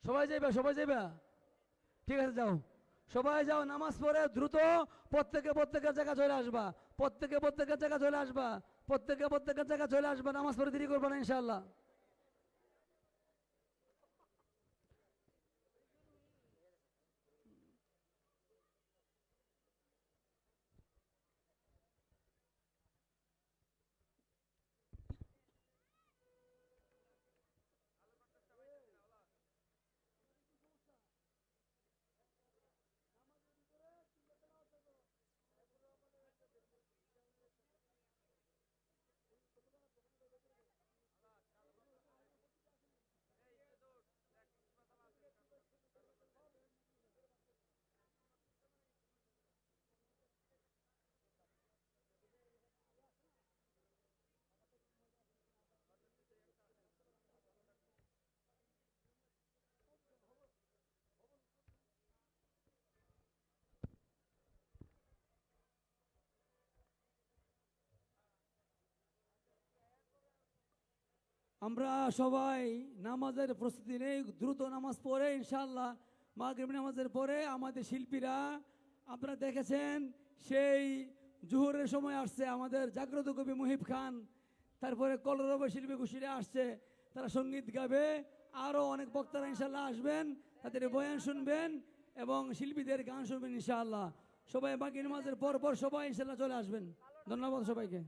সবাই যাইবা, সবাই যাইবা, ঠিক আছে যাও, সবাই যাও, নামাজ পড়ে দ্রুত প্রত্যেকের জায়গা চলে আসবা, প্রত্যেকের জায়গা চলে আসবা, প্রত্যেকের জায়গা চলে আসবা, নামাজ পড়ে দেরি করবা না ইনশাআল্লাহ। আমরা সবাই নামাজের প্রস্তুতি নেই, দ্রুত নামাজ পড়ে ইনশাআল্লাহ মাগরিব নামাজের পরে আমাদের শিল্পীরা আপনারা দেখেছেন সেই জোহরের সময় আসছে আমাদের জাগ্রত কবি মুহিব খান, তারপরে কলরব শিল্পী গোষ্ঠীরা আসছে, তারা সঙ্গীত গাবে, আরও অনেক বক্তারা ইনশাআল্লাহ আসবেন, তাদের বয়ান শুনবেন এবং শিল্পীদের গান শুনবেন ইনশাআল্লাহ। সবাই বাকি নামাজের পর পর সবাই ইনশাআল্লাহ চলে আসবেন। ধন্যবাদ সবাইকে।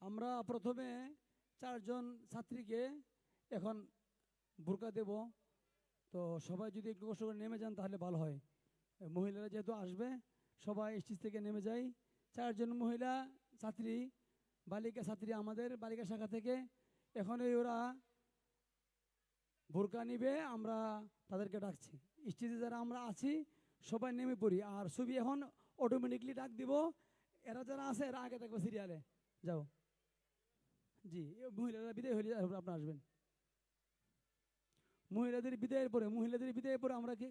আমরা প্রথমে 4জন ছাত্রীকে এখন বোরকা দেব। তো সবাই যদি একটু কষ্ট করে নেমে যান তাহলে ভালো হয়। মহিলারা যেহেতু আসবে সবাই স্টেজ থেকে নেমে যাই। 4জন মহিলা ছাত্রী, বালিকা ছাত্রী আমাদের বালিকা শাখা থেকে এখনই ওরা বোরকা নিবে, আমরা তাদেরকে ডাকছি। স্টেজে যারা আমরা আছি সবাই নেমে পড়ি, আর ছবি এখন অটোমেটিকলি ডাক দিব। এরা যারা আছে এরা আগে থাকবে সিরিয়ালে, যাও। জি, মহিলারা বিদায় হলে আপনারা আসবেন। মহিলাদের বিদায়ের পরে আমরা কি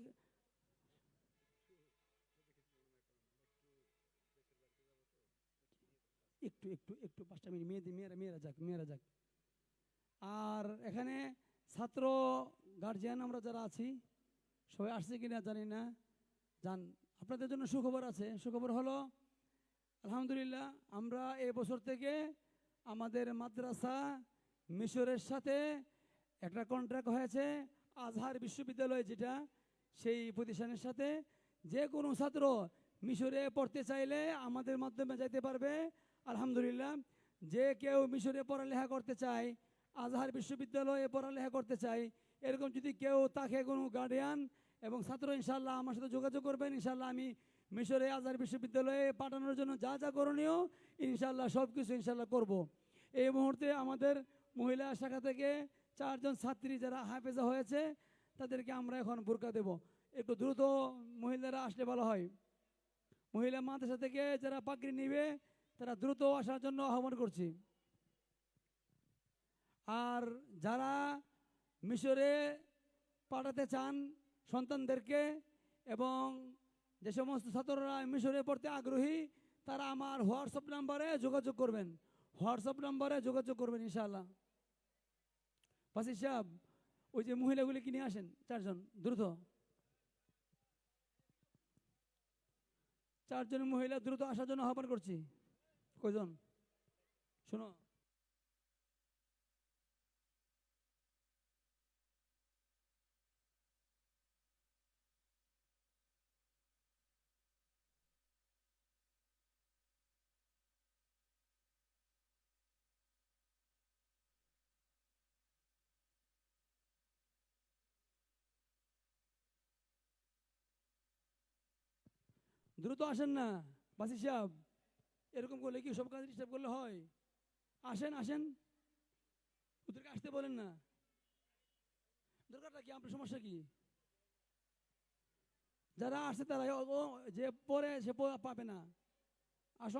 একটু একটু একটু 5টা মিনিট মেয়েরা যাক। আর এখানে ছাত্র গার্জিয়ান আমরা যারা আছি সবাই আসছে কিনা জানি না, জান। আপনাদের জন্য সুখবর আছে। সুখবর হলো আলহামদুলিল্লাহ আমরা বছর থেকে আমাদের মাদ্রাসা মিশরের সাথে একটা কন্ট্রাক্ট হয়েছে। আজহার বিশ্ববিদ্যালয় যেটা, সেই প্রতিষ্ঠানের সাথে যে কোনো ছাত্র মিশরে পড়তে চাইলে আমাদের মাধ্যমে যাইতে পারবে। আলহামদুলিল্লাহ যে কেউ মিশরে পড়ালেখা করতে চায়, আজহার বিশ্ববিদ্যালয়ে পড়ালেখা করতে চায়, এরকম যদি কেউ তাকে কোনো গার্ডিয়ান এবং ছাত্র ইনশাল্লাহ আমার সাথে যোগাযোগ করবেন। ইনশাল্লাহ আমি মিশরে আজহার বিশ্ববিদ্যালয়ে পাঠানোর জন্য যা যা করণীয় ইনশাল্লাহ সব কিছু ইনশাল্লাহ করব। এই মুহূর্তে আমাদের মহিলা শাখা থেকে 4জন ছাত্রী যারা হাফেজা হয়েছে তাদেরকে আমরা এখন বোরকা দেব। একটু দ্রুত মহিলারা আসলে ভালো হয়। মহিলা মাদ্রাসা থেকে যারা পাগড়ি নিবে তারা দ্রুত আসার জন্য আহ্বান করছি। আর যারা মিশরে পাঠাতে চান সন্তানদেরকে এবং যে সমস্ত ছাত্ররা মিশরে পড়তে আগ্রহী তারা আমার হোয়াটসঅ্যাপ নাম্বারে যোগাযোগ করবেন ইনশাআল্লাহ। ফাসিল সাহেব ওই যে মহিলাগুলি কিনে আসেন 4জন, দ্রুত 4জন মহিলা দ্রুত আসার জন্য আহ্বান করছি। কয়জন শোনো, দ্রুত আসেন না বাসি সাহেব। এরকম করলে কি সব কাজ ডিস্টার্ব করলে হয়? আসেন, ওদেরকে আসতে বলেন না। দরকারটা কি, আপনার সমস্যা কি? যারা আসছে তারা যে পরে সে পাবে না। আসো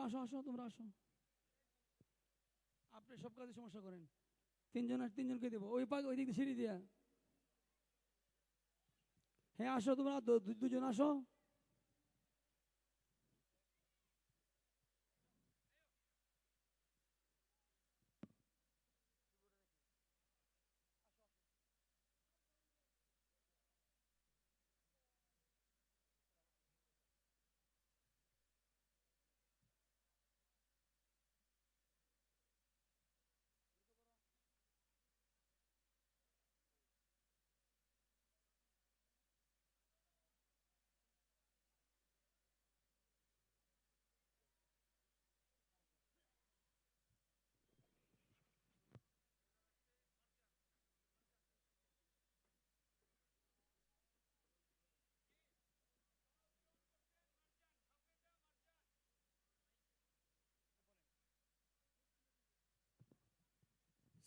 তোমরা আসো। আপনি সব কাজে সমস্যা করেন। 3জনকে দেবো ওই দিক দিয়ে সিঁড়ি দিয়া। হ্যাঁ আসো তোমরা, 2জন আসো।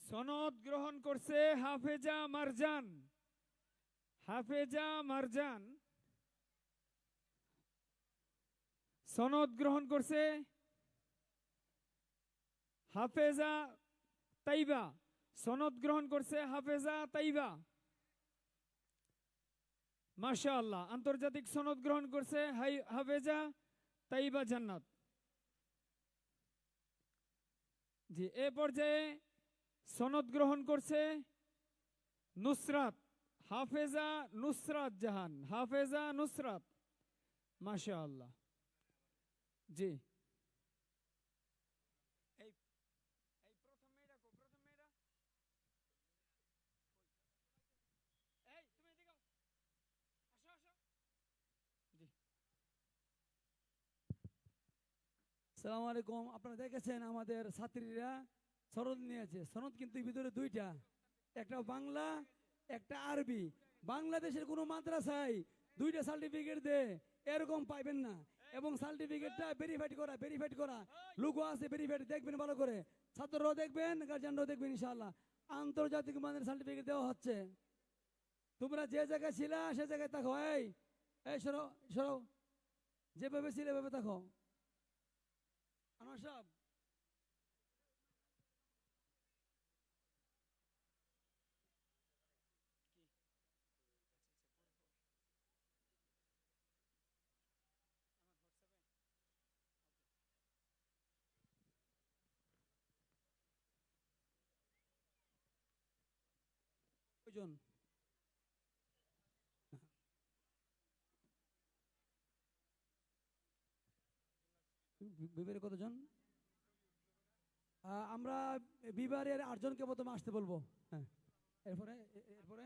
সনদ গ্রহণ করছে হাফেজা মারজান। সনদ গ্রহণ করছে হাফেজা তাইবা। মাশাআল্লাহ। আন্তর্জাতিক সনদ গ্রহণ করছে হাফেজা তাইবা জান্নাত। জি, এ পর্যায়ে সনদ গ্রহণ করছে হাফেজা নুসরাত। মাশাআল্লাহ। জি, এই প্রথম মেয়েটা এই তুমি এদিকে আসো। জি, সালাম আলাইকুম। আপনারা দেখেছেন আমাদের ছাত্রীরা সনদ নিয়েছে। সনদ কিন্তু ভিতরে দুইটা, একটা বাংলা একটা আরবি। বাংলাদেশের কোনো মাদ্রাসায় দুইটা সার্টিফিকেট দে এরকম পাইবেন না, এবং সার্টিফিকেটটা ভেরিফাইড করা লোগো আছে, ভেরিফাইড দেখবেন ভালো করে, ছাত্ররাও দেখবেন, গার্জিয়ানরাও দেখবেন। ইনশাআল্লাহ আন্তর্জাতিক মানের সার্টিফিকেট দেওয়া হচ্ছে। তোমরা যে জায়গায় ছিলা সে জায়গায় থাকো। এই সরো সরো, যেভাবে ছিল এভাবে থাকো। আনোয়ার সাহেব, কয়জন? বিবারের কতজন? আমরা বিবারের 8জনকে প্রথমে আসতে বলবো। হ্যাঁ, এরপরে এরপরে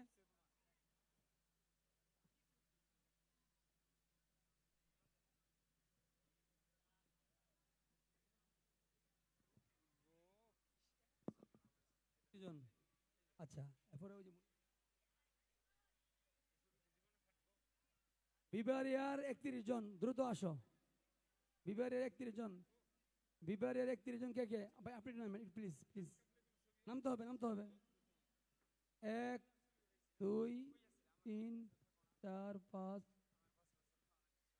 জন। আচ্ছা, এরপরে ওই যে বিবারিয়ার 31 জন, দ্রুত আসো। বিবারিয়ার 31 জন, বিবারিয়ার 31 জন কে কে? ভাই আপনি নামেন প্লিজ, প্লিজ নামতে হবে, নামতে হবে। 1 2 3 4 5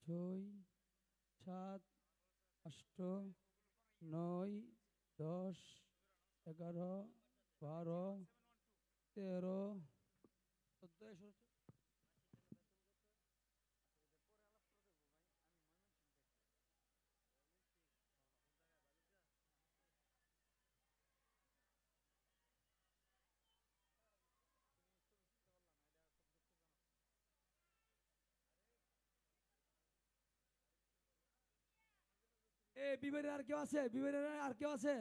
6 7 8 9 10 11 12 13 14 বিবারের আর কেউ আছে? বিবারের আর কেউ আছে?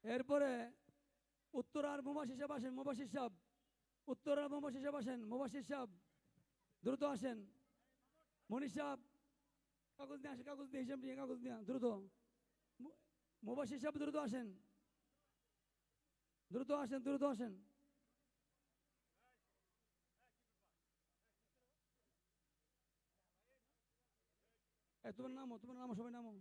এরপরে উত্তরার মুবাশির সাহেব আসেন, মুবাশির সাহেব, উত্তরার মুবাশির সাহেব আসেন, মুবাশির সাহেব দ্রুত আসেন। মনীষ সাহেব কাগজ নিয়ে আসেন, কাগজ দিয়ে হিসাব নিয়ে, কাগজ নিয়ে দ্রুত। মুবাশির সাহেব দ্রুত আসেন, দ্রুত আসেন, দ্রুত আসেন। তোমার নামো, তোমার নামো, সবাই নামো।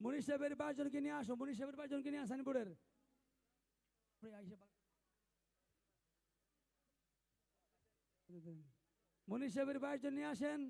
মনীষ সাহেবের 22 জনকে নিয়ে আসো, মনীষ সাহেবের 22 জনকে নিয়ে আসেন বোর্ডের। মনীষ সাহেবের 22 জন নিয়ে আসেন।